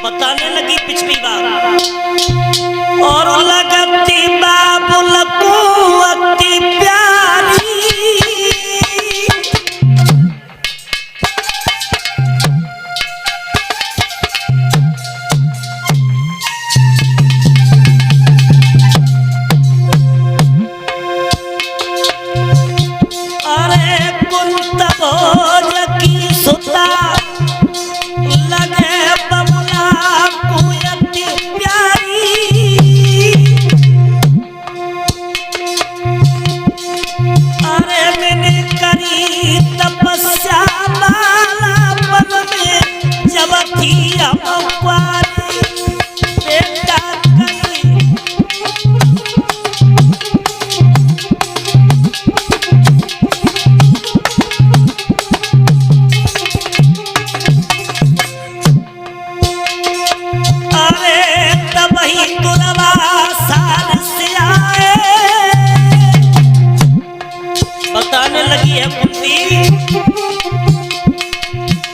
बताने लगी पिछली बार और लगती बाबुल को अति प्यारी। अरे कुंत भोज की सुता लगे बमुला को अति प्यारी। अरे मैंने करी तपस्या बालापन में जब थी हम कुंवारी बेटा करी। बताने लगी है कुंती।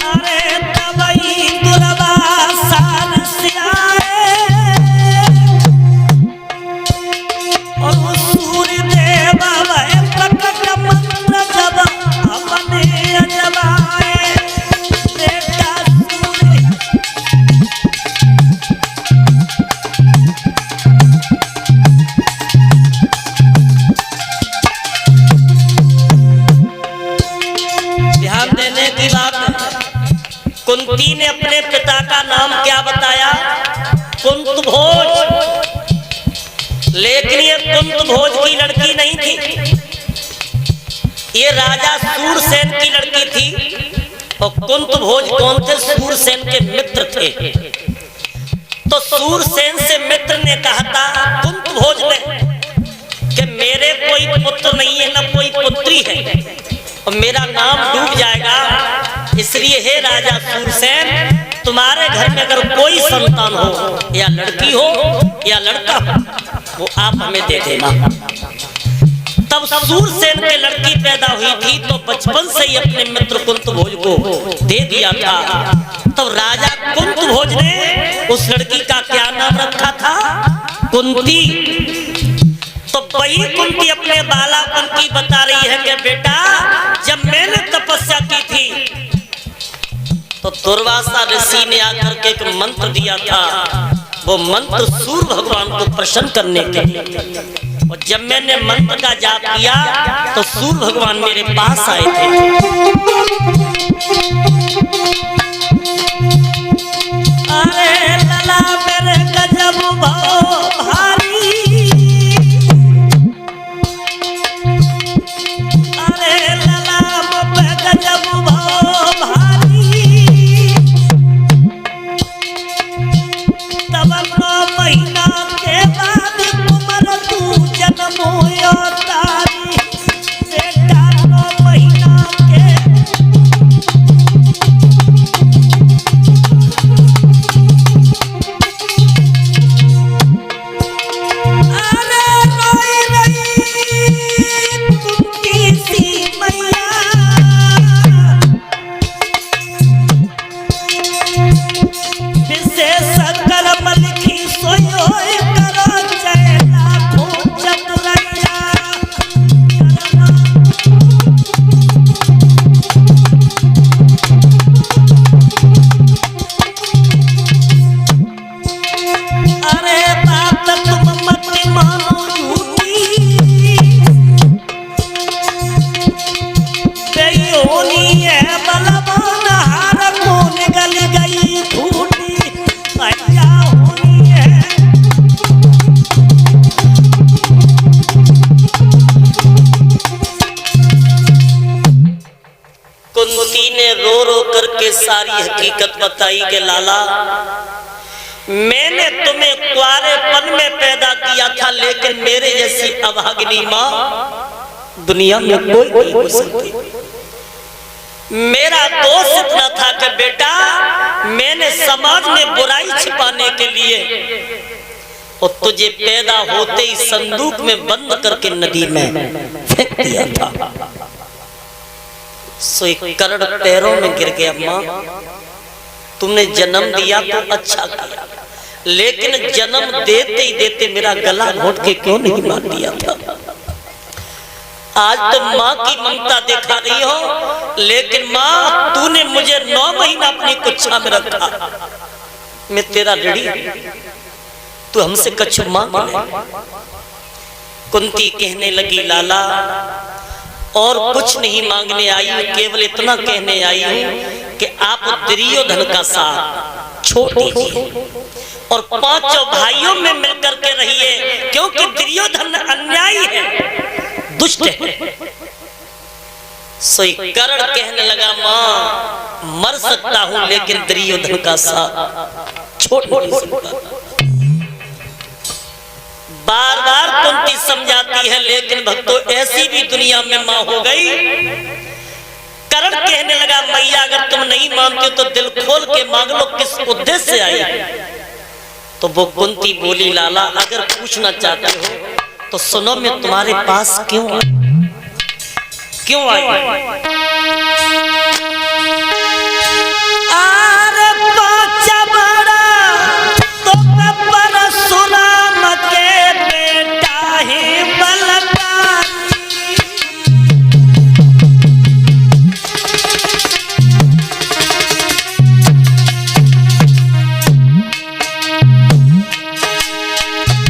अरे तबई दुर्वासा से आए और सूर्य देव वह प्रकट मंत्र जब अपने अजबाए बेटा सूर्य। कुंती ने अपने पिता का नाम क्या बताया? कुंत भोज। लेकिन ये कुंत भोज की लड़की नहीं थी, ये राजा सूरसेन की लड़की थी। और कुंत भोज कौन थे? सूरसेन के मित्र थे। तो सूरसेन से मित्र ने कहा था कुंत भोज ने कि मेरे कोई पुत्र नहीं है, न कोई पुत्री है और मेरा नाम डूब जाएगा। इसलिए हे राजा सूरसेन, तुम्हारे घर में अगर कोई संतान हो, या लड़की हो या लड़का हो, वो आप हमें दे देना। तब सूरसेन के लड़की पैदा हुई थी तो बचपन से ही अपने मित्र कुंत भोज को दे दिया था। तब राजा कुंत भोज ने उस लड़की का क्या नाम रखा था? कुंती। तो वही कुंती अपने बालापन की बता रही है कि बेटा जब मैंने तपस्या की थी तो दुर्वासा ऋषि ने आकर के एक मंत्र दिया था। वो मंत्र सूर्य भगवान को प्रसन्न करने के लिए। और जब मैंने मंत्र का जाप किया तो सूर्य भगवान मेरे पास आए थे। अरे लला मेरे गजब भारी। अरे लला मेरे गजब भारी। तब 9 महीना के बाद कुमार तू जन्म हुआ तारी बेटा 9 महीना के। अरे रोई रही कुंती सी मैया। विशेष कर्म लिखी सोयो करो जय लाखों चतुरैया। अरे बात तुम मत मानो झूठी, बेयोनी है बलवान हार को निगल गई फूटी। भैया होनी है कुंती ने रो रो करके सारी हकीकत बताई कि लाला मैंने तुम्हें कुंवारेपन में पैदा किया था, लेकिन मेरे जैसी अभागिनी माँ दुनिया में कोई नहीं हो सकती। मेरा दोष इतना था कि बेटा मैंने समाज में बुराई छिपाने के लिए और तुझे पैदा होते ही संदूक में बंद करके नदी में फेंक दिया था। सो एक कर्ण पैरों में गिर गया। माँ तुमने जन्म दिया तो अच्छा किया, लेकिन जन्म देते ही देते मेरा गला घोट के क्यों नहीं मार दिया था। आज तो माँ की ममता दिखा रही हो, लेकिन माँ तूने मुझे 9 महीना अपनी कुच्छा में रखा, मैं तेरा ऋणी, तू हमसे कछु मांग ले। कुंती कहने लगी लाला और कुछ नहीं मांगने आई हूं, केवल इतना कहने आई हूं कि आप दुर्योधन का साथ छोड़ दीजिए और 5 भाइयों में मिलकर के रहिए, क्योंकि दुर्योधन अन्यायी है, दुष्ट है। सोई कर्ण कहने लगा मां मर सकता हूं, लेकिन दुर्योधन का साथ छोड़ नहीं सकता। बार बार कुंती समझाती है, लेकिन भक्तों ऐसी भी दुनिया में मां हो गई। कर्ण कहने लगा मैया अगर तुम नहीं मानते तो दिल खोल के मांग लो, किस उद्देश्य से आई। तो वो कुंती बोली लाला अगर पूछना चाहते हो तो सुनो, मैं तुम्हारे पास क्यों आई? अरे बच्चा बड़ा तो परशुराम के बेटा ही बलवान,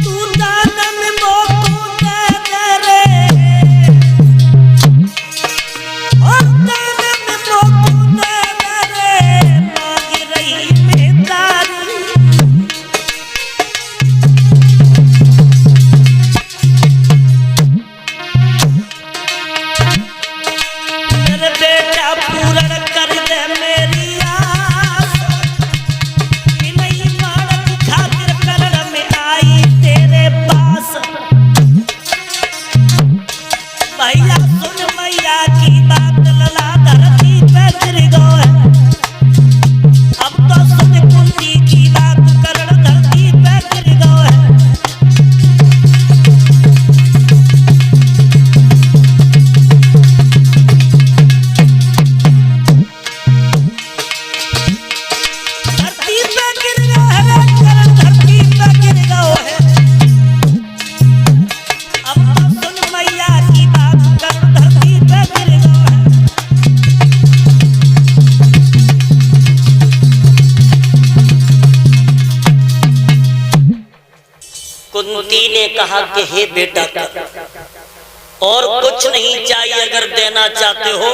तू दान में मोको दे रे, और दान में मोको दे रे, मांग रही बेदारी। मेरे बेटा पूर्ण कर दे मेरी आस, कि नहीं मारत खातिर कर्ण में आई तेरे पास। भैया सुन मैया की बात, लला धरती पे गिर गए। अब तो सुन कुंती की बात, कर्ण धरती पे गिर गए। धरती पे गिर गए है, कर्ण धरती पे गिर गए है। अब तो सुन मैया की बात, कर्ण धरती पे गिर गए है। कुंती ने कहा कि हे बेटा और कुछ नहीं चाहिए, अगर देना चाहते हो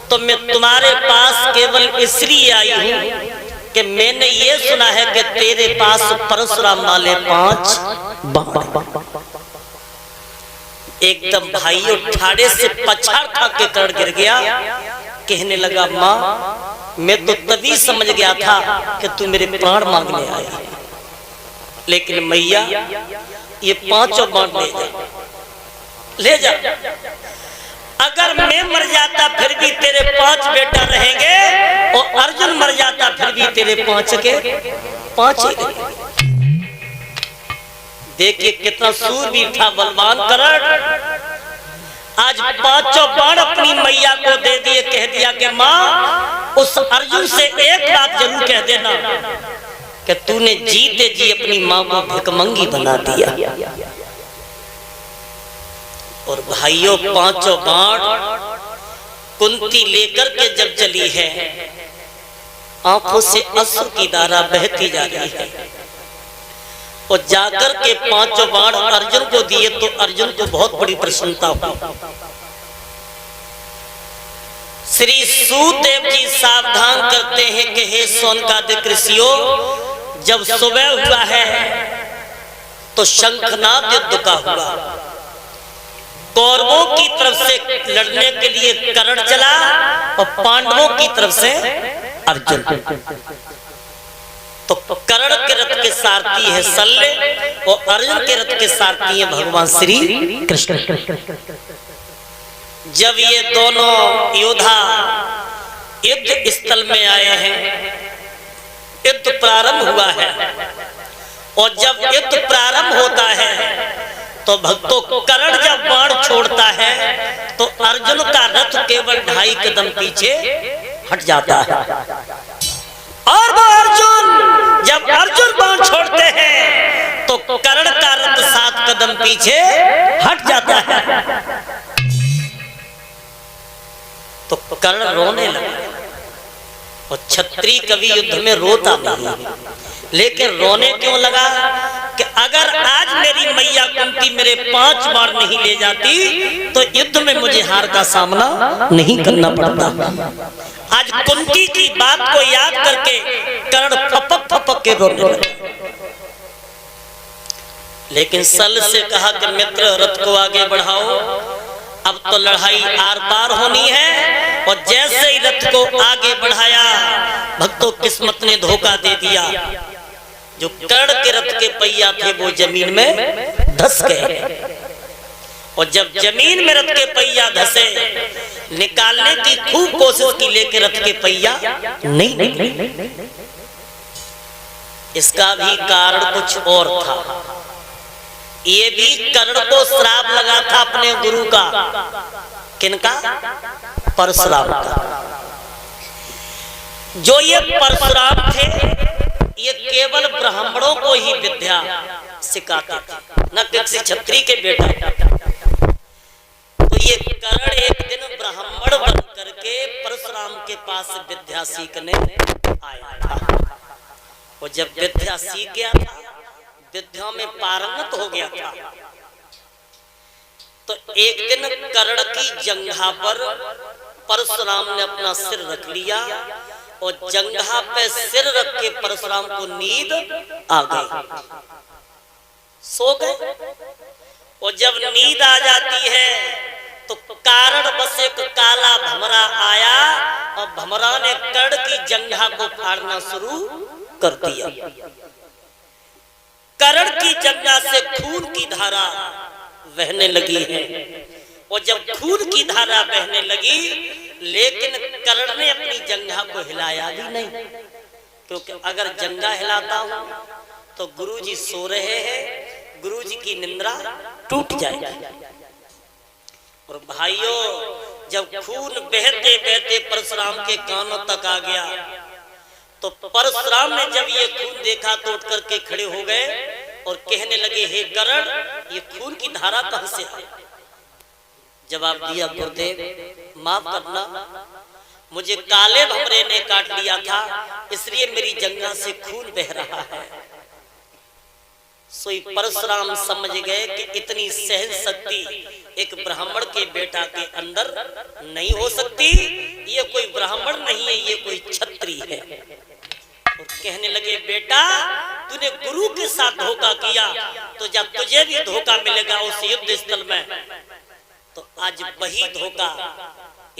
तो मैं तुम्हारे पास केवल इसलिए आई हूं कि मैंने ये सुना है कि तेरे पास परशुराम वाले 5 बाण। एकदम भाइयों ठाड़े से पछाड़ खा के कर्ण गिर गया। कहने लगा मां मैं तो तभी समझ गया था कि तू मेरे प्राण मांगने आई है, लेकिन मैया ये 5 बाण ले जा। अगर मैं मर जाता फिर भी तेरे 5 बेटा रहेंगे, और अर्जुन मर जाता फिर भी तेरे 5 के 5 ही रहेंगे। देखिए कितना सूरवीर था बलवान कर्ण। आज 5 बाण अपनी मैया को दे दिए, कह दिया कि मां उस अर्जुन से एक बात जरूर कह देना कि तूने जीते जी अपनी मां को भिखमंगी बना दिया। और भाइयों 5 बाण कुंती लेकर के जब चली है, आंखों से अश्रु की धारा बहती जा रही है। और जाकर के 5 बाण अर्जुन को दिए तो अर्जुन को बहुत बड़ी प्रसन्नता हुई। श्री सूतदेव जी सावधान करते हैं कि हे सोनकादिक ऋषियों, जब सुबह हुआ है तो शंखनाद युद्ध का हुआ। कौरवों की तरफ से लड़ने के लिए कर्ण चला और पांडवों की तरफ से अर्जुन। तो कर्ण के रथ के सारथी है शल्य और अर्जुन के रथ के सारथी है भगवान श्री कृष्ण। जब ये दोनों योद्धा युद्ध स्थल में आए हैं, युद्ध प्रारंभ हुआ है। और जब युद्ध प्रारंभ होता है तो भक्तों कर्ण जब बाण छोड़ता है तो अर्जुन का रथ केवल 2.5 कदम पीछे हट जाता है। और वो अर्जुन जब अर्जुन बाण छोड़ते हैं तो कर्ण का रथ 7 कदम पीछे हट जाता है। तो कर्ण रोने लगा। और क्षत्रिय कवि युद्ध में रोता नहीं, लेकिन रोने क्यों लगा कि अगर आज मेरी मैया कुंती मेरे 5 बार नहीं ले जाती तो युद्ध में मुझे हार का सामना नहीं करना पड़ता। आज कुंती की बात को याद करके कर्ण फपक फपक के रोने लगा। लेकिन सल से कहा कि मित्र रथ को आगे बढ़ाओ, अब तो लड़ाई आर पार होनी है। और जैसे ही रथ को आगे बढ़ाया भक्तों किस्मत ने धोखा दे दिया। जो कर्ण के रथ के पहिया थे वो जमीन में धस गए। और जब जमीन में रथ के पहिया धसे निकालने की खूब कोशिश की, लेकिन रथ के पहिया नहीं। इसका भी कारण कुछ और था। ये भी कर्ण को श्राप लगा था अपने गुरु का। किनका? परशुराम का। जो ये परशुराम थे ये केवल ब्राह्मणों को ही विद्या सिखाते थे, न किसी क्षत्रिय के बेटा। तो ये कर्ण एक दिन ब्राह्मण बन करके परशुराम के पास विद्या सीखने आया था। और जब विद्या सीख गया था, विद्या में पारंगत हो गया था, तो एक दिन कर्ण की जंघा पर परशुराम ने अपना सिर रख लिया। और जंघा पे सिर रख के परशुराम को नींद आ गई, सो गए। और जब नींद आ जाती है तो कारण बस एक काला भमरा आया और भमरा ने कर्ण की जंघा को फाड़ना शुरू कर दिया। कर्ण की जंघा से खून की धारा बहने लगी है। और जब खून की धारा बहने लगी, लेकिन कर्ण ने अपनी जंघा को हिलाया भी नहीं, क्योंकि अगर जंघा हिलाता हूं तो गुरुजी सो रहे हैं, गुरुजी की निंद्रा टूट जाएगी। और भाइयों जब खून बहते बहते परशुराम के कानों तक आ गया तो परशुराम ने जब ये खून देखा तो उठ करके खड़े हो गए और कहने लगे, हे कर्ण ये खून की धारा कहां से आई? जवाब दिया, गुरुदेव माफ करना, मुझे काले भमरे ने काट लिया था, इसलिए मेरी जंघा से खून बह रहा है। सोई परशुराम समझ गए कि इतनी सहन शक्ति एक ब्राह्मण के बेटा के अंदर नहीं हो सकती। ये कोई ब्राह्मण नहीं है, ये कोई क्षत्रिय है। और कहने लगे, बेटा तूने गुरु के साथ धोखा किया, तो जब तुझे भी धोखा मिलेगा उस युद्ध स्थल में। तो आज वही धोखा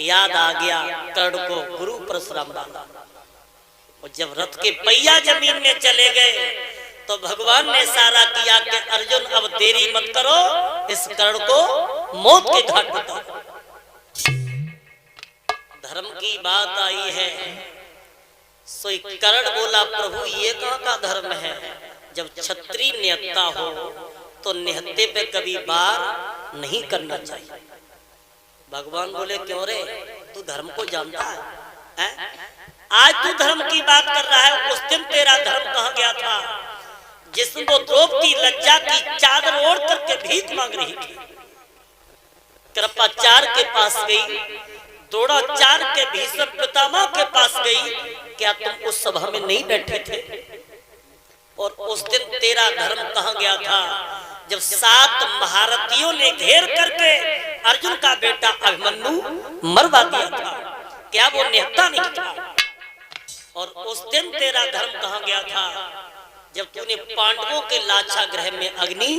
याद आ गया कर्ण को, गुरु परशुराम वाला। और जब रथ के पहिया जमीन में चले गए तो भगवान ने इशारा किया कि अर्जुन अब देरी मत करो, इस कर्ण को मौत के घाट उतारो। धर्म की बात आई है, सोई कर्ण बोला, प्रभु ये कहां का धर्म है? जब क्षत्रिय निहत्ता हो तो निहत्ते पे कभी वार नहीं करना चाहिए। भगवान बोले, क्यों रे, तू धर्म को जानता है? आज तू धर्म की बात कर रहा है, उस दिन तेरा धर्म कहां गया था जिसमें वो द्रौपदी लज्जा की चादर ओढ़ करके भीख मांग रही थी? कृपाचार्य के पास गई, द्रोणाचार्य के भीष्म पितामह के पास गई, क्या तुम उस सभा में नहीं बैठे थे? और उस दिन तेरा धर्म कहां गया था जब 7 महारथियों ने घेर करके अर्जुन का बेटा अभिमन्यु मरवा दिया था? क्या वो निहत्ता नहीं था? और उस दिन तेरा धर्म कहां गया था जब तूने पांडवों के लाछा ग्रह में अग्नि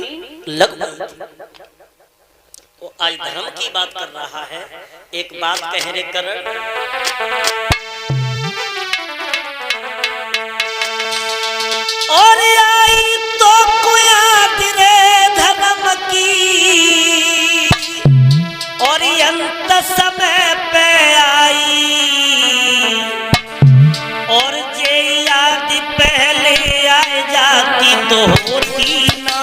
लगवाई थी? वो आज धर्म की बात कर रहा है। एक बात कह रे कर्ण, और आई तो याद रे धर्म की, और अंत समय पे आई, और जे याद पहले आ जाती तो होती ना।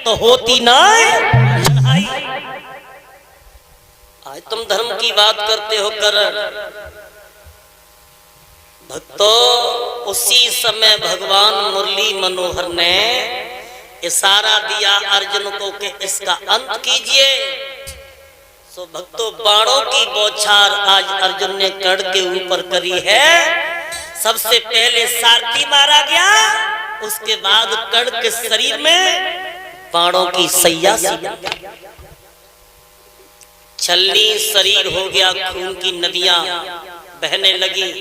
तो होती ना लड़ाई। आज तुम धर्म की बात करते हो करण। भक्तों, उसी समय भगवान मुरली मनोहर ने इशारा दिया अर्जुन को कि इसका अंत कीजिए। सो भक्तों, बाणों की बौछार आज अर्जुन ने कर्ण के ऊपर करी है। सबसे पहले सारथी मारा गया, उसके बाद कर्ण के शरीर में बाणों की सैया सी छलनी शरीर हो गया, खून की नदियां बहने लगी।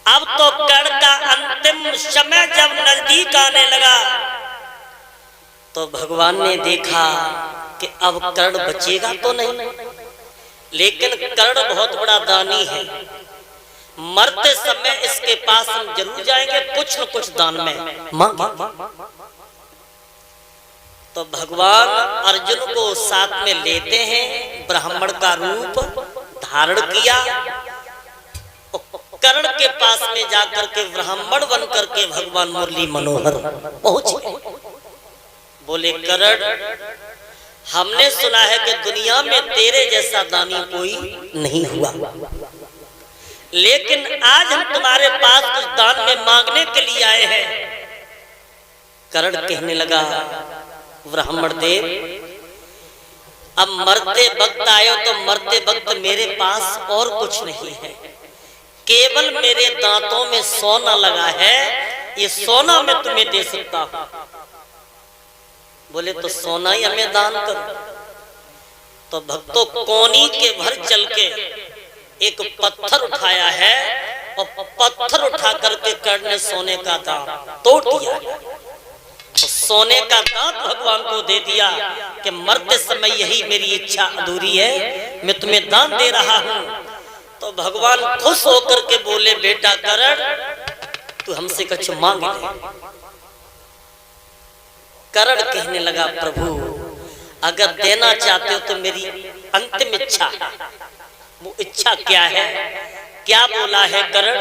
अब तो कर्ण का अंतिम समय जब नजदीक आने लगा तो भगवान ने देखा कि अब कर्ण बचेगा तो नहीं, लेकिन कर्ण बहुत बड़ा दानी है। मरते समय इसके पास हम जरूर जाएंगे, कुछ न कुछ दान में मांगे। तो भगवान अर्जुन को साथ में लेते हैं, ब्राह्मण का रूप धारण किया। कर्ण के पास में जाकर के ब्राह्मण बन करके भगवान मुरली मनोहर पहुंचे। बोले कर्ण, हमने सुना है कि दुनिया में तेरे जैसा दानी कोई नहीं हुआ, लेकिन आज हम तुम्हारे पास कुछ दान में मांगने के लिए आए हैं। कर्ण कहने लगा, ब्राह्मण देव, अब मरते वक्त आए हो तो मरते वक्त मेरे पास और कुछ नहीं है, केवल मेरे दांतों में सोना लगा है, ये सोना मैं तुम्हें दे सकता हूं। बोले तो सोना ही हमें दान करो। तो भक्तों, कोनी के भर चल के एक पत्थर उठाया है और पत्थर उठा करके कर्ण ने सोने का दांत तोड़ दिया। तो सोने का दांत भगवान को दे दिया कि मरते समय यही मेरी इच्छा अधूरी है, मैं तुम्हें दान दे रहा हूं। तो भगवान खुश होकर के बोले, बेटा कर्ण, तू हमसे कुछ मांग ले। कर्ण कहने लगा, प्रभु अगर देना चाहते हो तो मेरी अंतिम इच्छा, वो इच्छा क्या है? क्या बोला है कर्ण?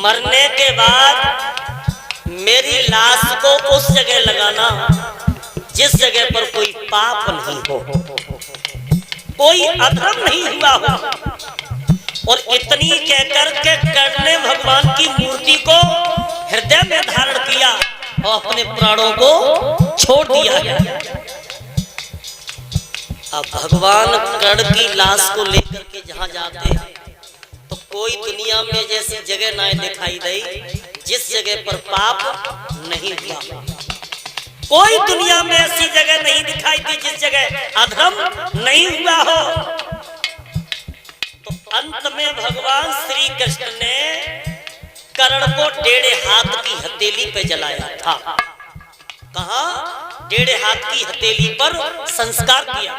मरने के बाद मेरी लाश को उस जगह लगाना जिस जगह पर कोई पाप नहीं हो, कोई अधर्म नहीं हुआ हो। और इतनी कहकर के कर्ण ने भगवान की मूर्ति को हृदय में धारण किया और अपने प्राणों को छोड़ दिया है। अब भगवान कर्ण की लाश को लेकर के जहां जाते हैं तो कोई दुनिया में जैसी जगह ना दिखाई दे जिस जगह पर पाप नहीं हुआ, कोई दुनिया में ऐसी जगह नहीं दिखाई दी जिस जगह अधर्म नहीं हुआ हो। तो अंत में भगवान श्री कृष्ण ने कर्ण को 1.5 हाथ की हथेली पे जलाया था। कहा? 1.5 हाथ की हथेली पर संस्कार किया।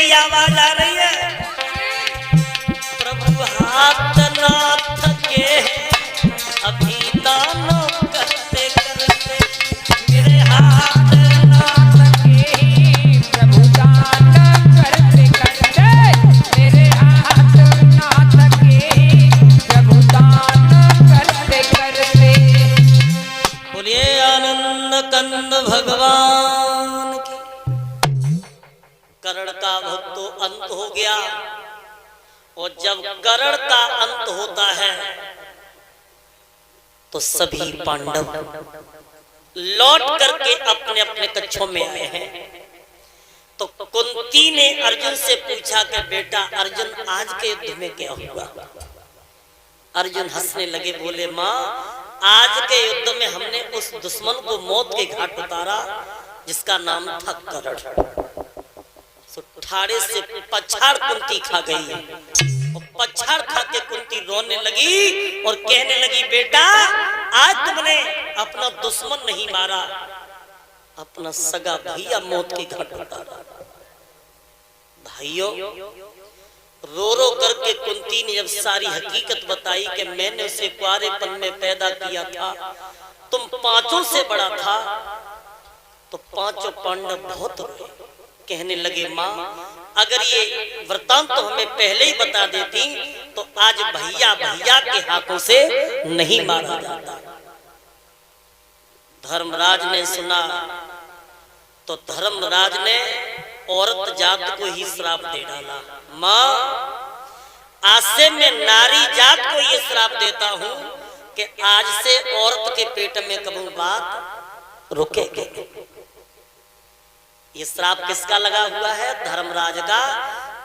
यही आवाज आ रही है, प्रभु हाथ नाथ के अभी दानो करते करते, मेरे हाथ नाथ के प्रभु दान करते करते, मेरे हाथ नाथ के प्रभु दान करते करते। बोलिए आनंद कंद भगवान की। कर्ण का भक्त तो अंत हो गया, और जब कर्ण का अंत होता है तो सभी पांडव लौट करके अपने अपने कक्षों में आए हैं। तो कुंती ने अर्जुन से पूछा कि बेटा अर्जुन आज के युद्ध में क्या हुआ? अर्जुन हंसने लगे, बोले माँ आज के युद्ध में हमने उस दुश्मन को मौत के घाट उतारा जिसका नाम था कर्ण। ठाड़े से पछाड़ कुंती खा गई, और पछाड़ खा के कुंती रोने लगी और कहने लगी बेटा आज तुमने अपना दुश्मन नहीं मारा, अपना सगा भैया मौत के घाट उतारा। भाइयों रो रो करके कुंती ने जब सारी हकीकत बताई कि मैंने उसे कुंवारेपन में पैदा किया था, तुम पांचों से बड़ा था, तो पांचों पांडव बहुत रोए। कहने लगे माँ अगर ये वृतांत तो हमें पहले ही बता देती तो आज भैया भैया के हाथों से नहीं मारा जाता। धर्मराज ने सुना तो धर्मराज ने औरत जात को ही श्राप दे डाला। माँ आज से मैं नारी जात को ये श्राप देता हूँ कि आज से औरत के पेट में कभी बात रुकेगी। ये श्राप किसका लगा हुआ है? धर्मराज का।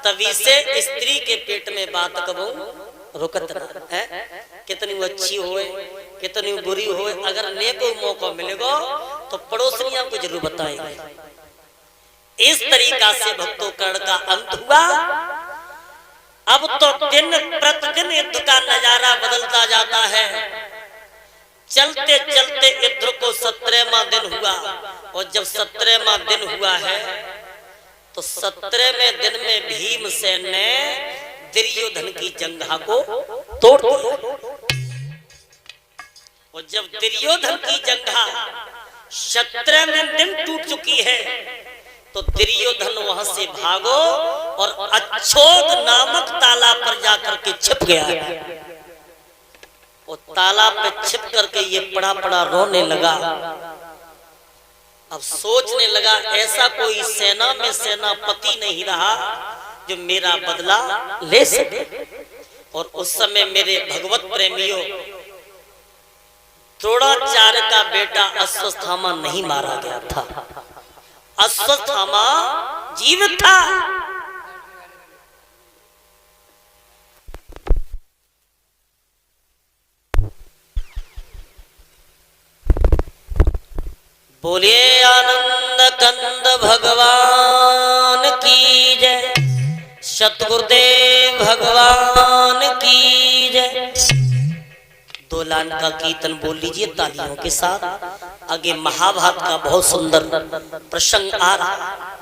तभी से स्त्री के पेट में बात कबू रुकत है। कितनी वो अच्छी होए कितनी बुरी होए, अगर नेको मौका मिलेगा तो पड़ोसनियां को जरूर बताएंगे। इस तरीका से भक्तों कर्ण का अंत हुआ। अब तो दिन प्रतिदिन युद्ध का नजारा बदलता जाता है। चलते चलते युद्ध को 17वां दिन हुआ, और जब 17वां दिन हुआ है तो 17वें दिन में भीमसेन ने दुर्योधन की जंघा को तोड़ दिया। और जब दुर्योधन की जंघा 17वें दिन टूट चुकी है तो दुर्योधन वहां से भागो और अच्छोद नामक तालाब पर जाकर के छिप गया। और तालाब पे छिप करके ये पड़ा पड़ा रोने लगा। अब सोचने लगा ऐसा कोई सेना में सेनापति नहीं रहा जो मेरा बदला ले सके। और उस समय मेरे भगवत प्रेमियों द्रोणाचार्य का बेटा अश्वत्थामा नहीं मारा गया था, अश्वत्थामा जीवित था। बोलिए आनंद कंद भगवान की जय, सतगुरुदेव भगवान की जय। 2 लाइन का कीर्तन बोल लीजिए तालियों के साथ। आगे महाभारत का बहुत सुंदर प्रसंग आ रहा है।